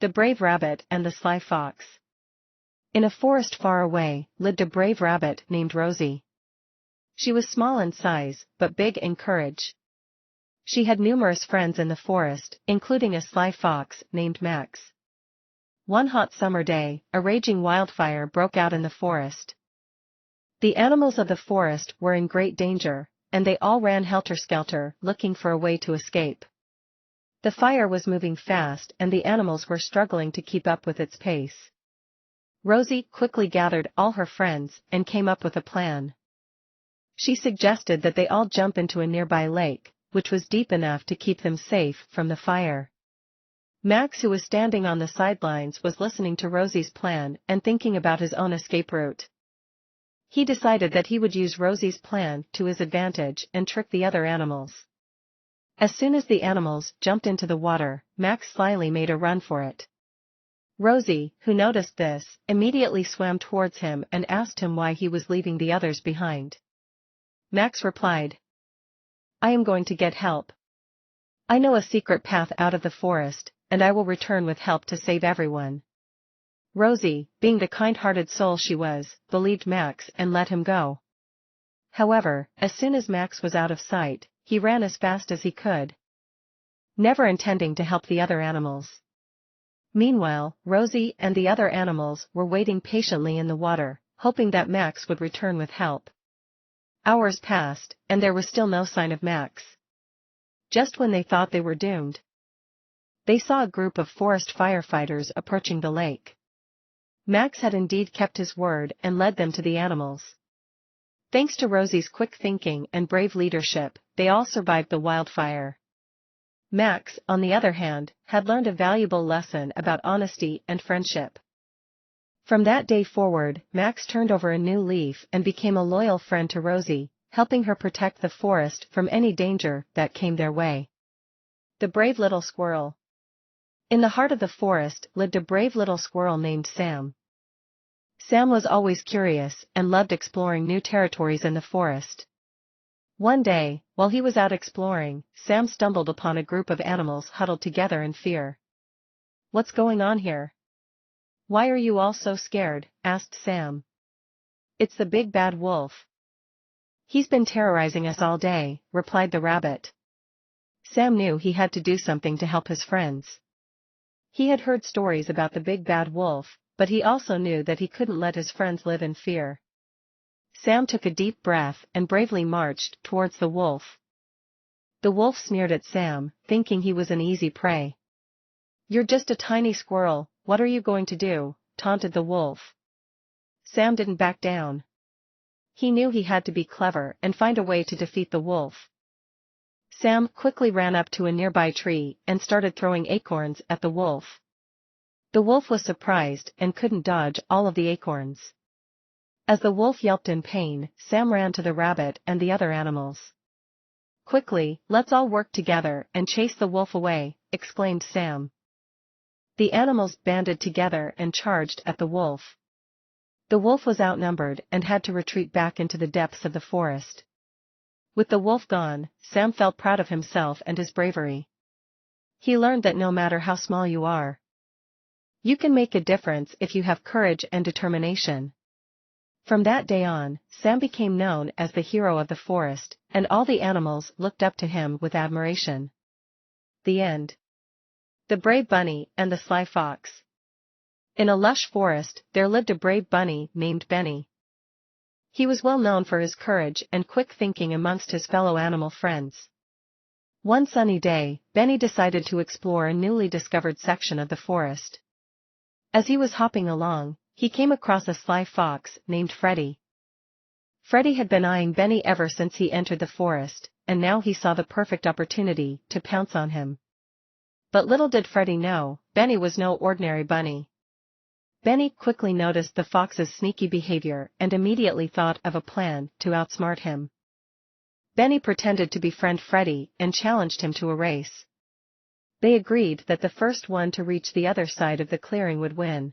The Brave Rabbit and the Sly Fox. In a forest far away, lived a brave rabbit named Rosie. She was small in size, but big in courage. She had numerous friends in the forest, including a sly fox named Max. One hot summer day, a raging wildfire broke out in the forest. The animals of the forest were in great danger, and they all ran helter-skelter, looking for a way to escape. The fire was moving fast and the animals were struggling to keep up with its pace. Rosie quickly gathered all her friends and came up with a plan. She suggested that they all jump into a nearby lake, which was deep enough to keep them safe from the fire. Max, who was standing on the sidelines, was listening to Rosie's plan and thinking about his own escape route. He decided that he would use Rosie's plan to his advantage and trick the other animals. As soon as the animals jumped into the water, Max slyly made a run for it. Rosie, who noticed this, immediately swam towards him and asked him why he was leaving the others behind. Max replied, "I am going to get help. I know a secret path out of the forest, and I will return with help to save everyone." Rosie, being the kind-hearted soul she was, believed Max and let him go. However, as soon as Max was out of sight, he ran as fast as he could, never intending to help the other animals. Meanwhile, Rosie and the other animals were waiting patiently in the water, hoping that Max would return with help. Hours passed, and there was still no sign of Max. Just when they thought they were doomed, they saw a group of forest firefighters approaching the lake. Max had indeed kept his word and led them to the animals. Thanks to Rosie's quick thinking and brave leadership, they all survived the wildfire. Max, on the other hand, had learned a valuable lesson about honesty and friendship. From that day forward, Max turned over a new leaf and became a loyal friend to Rosie, helping her protect the forest from any danger that came their way. The Brave Little Squirrel. In the heart of the forest lived a brave little squirrel named Sam. Sam was always curious and loved exploring new territories in the forest. One day, while he was out exploring, Sam stumbled upon a group of animals huddled together in fear. "What's going on here? Why are you all so scared?" asked Sam. "It's the big bad wolf. He's been terrorizing us all day," replied the rabbit. Sam knew he had to do something to help his friends. He had heard stories about the big bad wolf, but he also knew that he couldn't let his friends live in fear. Sam took a deep breath and bravely marched towards the wolf. The wolf sneered at Sam, thinking he was an easy prey. "You're just a tiny squirrel, what are you going to do?" taunted the wolf. Sam didn't back down. He knew he had to be clever and find a way to defeat the wolf. Sam quickly ran up to a nearby tree and started throwing acorns at the wolf. The wolf was surprised and couldn't dodge all of the acorns. As the wolf yelped in pain, Sam ran to the rabbit and the other animals. "Quickly, let's all work together and chase the wolf away," exclaimed Sam. The animals banded together and charged at the wolf. The wolf was outnumbered and had to retreat back into the depths of the forest. With the wolf gone, Sam felt proud of himself and his bravery. He learned that no matter how small you are, you can make a difference if you have courage and determination. From that day on, Sam became known as the hero of the forest, and all the animals looked up to him with admiration. The end. The Brave Bunny and the Sly Fox. In a lush forest, there lived a brave bunny named Benny. He was well known for his courage and quick thinking amongst his fellow animal friends. One sunny day, Benny decided to explore a newly discovered section of the forest. As he was hopping along, he came across a sly fox named Freddie. Freddie had been eyeing Benny ever since he entered the forest, and now he saw the perfect opportunity to pounce on him. But little did Freddie know, Benny was no ordinary bunny. Benny quickly noticed the fox's sneaky behavior and immediately thought of a plan to outsmart him. Benny pretended to befriend Freddie and challenged him to a race. They agreed that the first one to reach the other side of the clearing would win.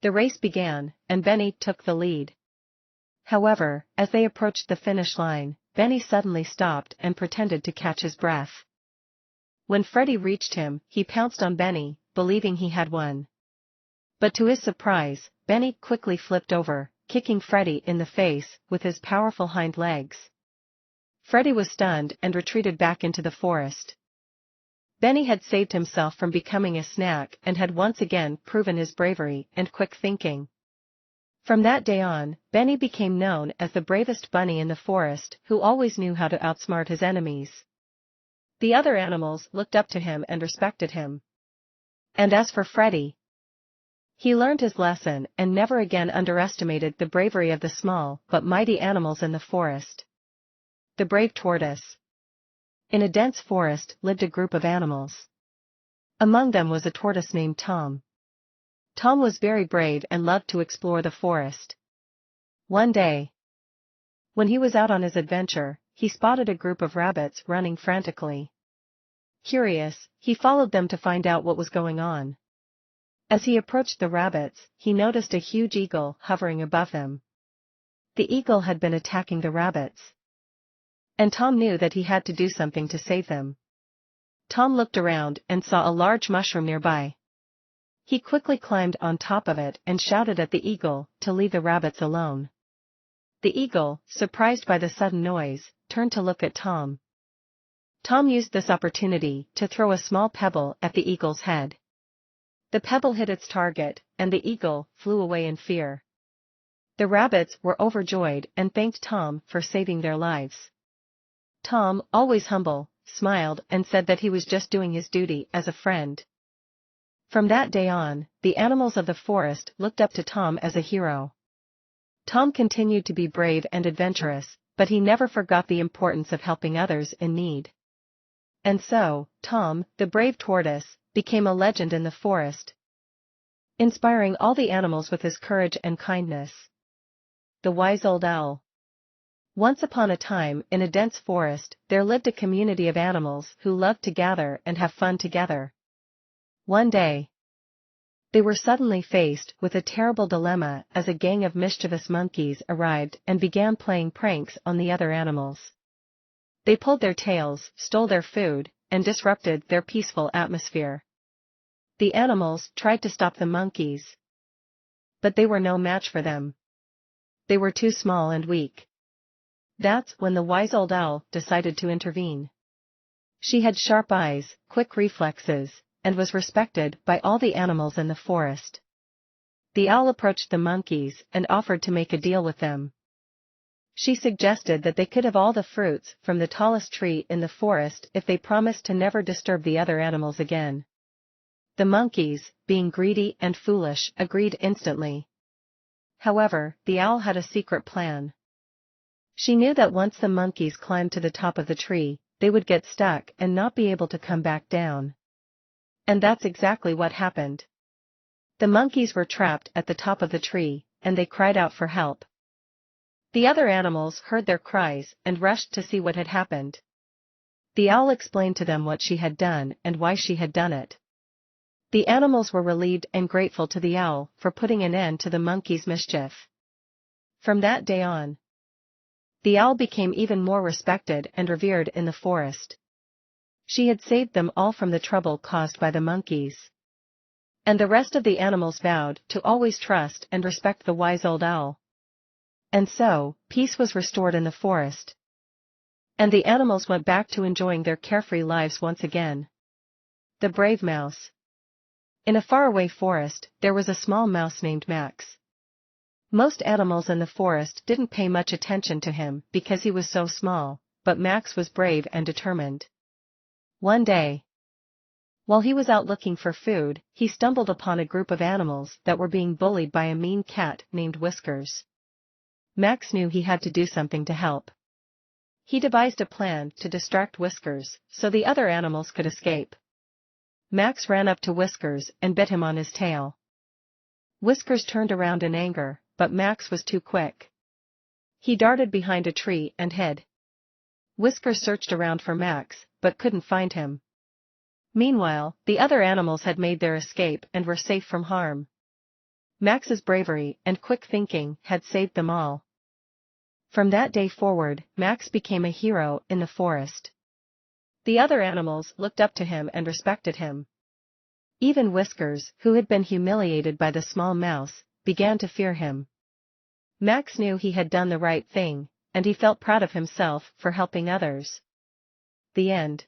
The race began, and Benny took the lead. However, as they approached the finish line, Benny suddenly stopped and pretended to catch his breath. When Freddie reached him, he pounced on Benny, believing he had won. But to his surprise, Benny quickly flipped over, kicking Freddy in the face with his powerful hind legs. Freddy was stunned and retreated back into the forest. Benny had saved himself from becoming a snack and had once again proven his bravery and quick thinking. From that day on, Benny became known as the bravest bunny in the forest who always knew how to outsmart his enemies. The other animals looked up to him and respected him. And as for Freddy, he learned his lesson and never again underestimated the bravery of the small but mighty animals in the forest. The brave tortoise. In a dense forest lived a group of animals. Among them was a tortoise named Tom. Tom was very brave and loved to explore the forest. One day, when he was out on his adventure, he spotted a group of rabbits running frantically. Curious, he followed them to find out what was going on. As he approached the rabbits, he noticed a huge eagle hovering above them. The eagle had been attacking the rabbits. And Tom knew that he had to do something to save them. Tom looked around and saw a large mushroom nearby. He quickly climbed on top of it and shouted at the eagle to leave the rabbits alone. The eagle, surprised by the sudden noise, turned to look at Tom. Tom used this opportunity to throw a small pebble at the eagle's head. The pebble hit its target, and the eagle flew away in fear. The rabbits were overjoyed and thanked Tom for saving their lives. Tom, always humble, smiled and said that he was just doing his duty as a friend. From that day on, the animals of the forest looked up to Tom as a hero. Tom continued to be brave and adventurous, but he never forgot the importance of helping others in need. And so, Tom, the brave tortoise, became a legend in the forest, inspiring all the animals with his courage and kindness. The wise old owl. Once upon a time, in a dense forest, there lived a community of animals who loved to gather and have fun together. One day, they were suddenly faced with a terrible dilemma as a gang of mischievous monkeys arrived and began playing pranks on the other animals. They pulled their tails, stole their food, and disrupted their peaceful atmosphere. The animals tried to stop the monkeys, but they were no match for them. They were too small and weak. That's when the wise old owl decided to intervene. She had sharp eyes, quick reflexes, and was respected by all the animals in the forest. The owl approached the monkeys and offered to make a deal with them. She suggested that they could have all the fruits from the tallest tree in the forest if they promised to never disturb the other animals again. The monkeys, being greedy and foolish, agreed instantly. However, the owl had a secret plan. She knew that once the monkeys climbed to the top of the tree, they would get stuck and not be able to come back down. And that's exactly what happened. The monkeys were trapped at the top of the tree, and they cried out for help. The other animals heard their cries and rushed to see what had happened. The owl explained to them what she had done and why she had done it. The animals were relieved and grateful to the owl for putting an end to the monkeys' mischief. From that day on, the owl became even more respected and revered in the forest. She had saved them all from the trouble caused by the monkeys. And the rest of the animals vowed to always trust and respect the wise old owl. And so, peace was restored in the forest. And the animals went back to enjoying their carefree lives once again. The brave mouse. In a faraway forest, there was a small mouse named Max. Most animals in the forest didn't pay much attention to him because he was so small, but Max was brave and determined. One day, while he was out looking for food, he stumbled upon a group of animals that were being bullied by a mean cat named Whiskers. Max knew he had to do something to help. He devised a plan to distract Whiskers so the other animals could escape. Max ran up to Whiskers and bit him on his tail. Whiskers turned around in anger, but Max was too quick. He darted behind a tree and hid. Whiskers searched around for Max, but couldn't find him. Meanwhile, the other animals had made their escape and were safe from harm. Max's bravery and quick thinking had saved them all. From that day forward, Max became a hero in the forest. The other animals looked up to him and respected him. Even Whiskers, who had been humiliated by the small mouse, began to fear him. Max knew he had done the right thing, and he felt proud of himself for helping others. The end.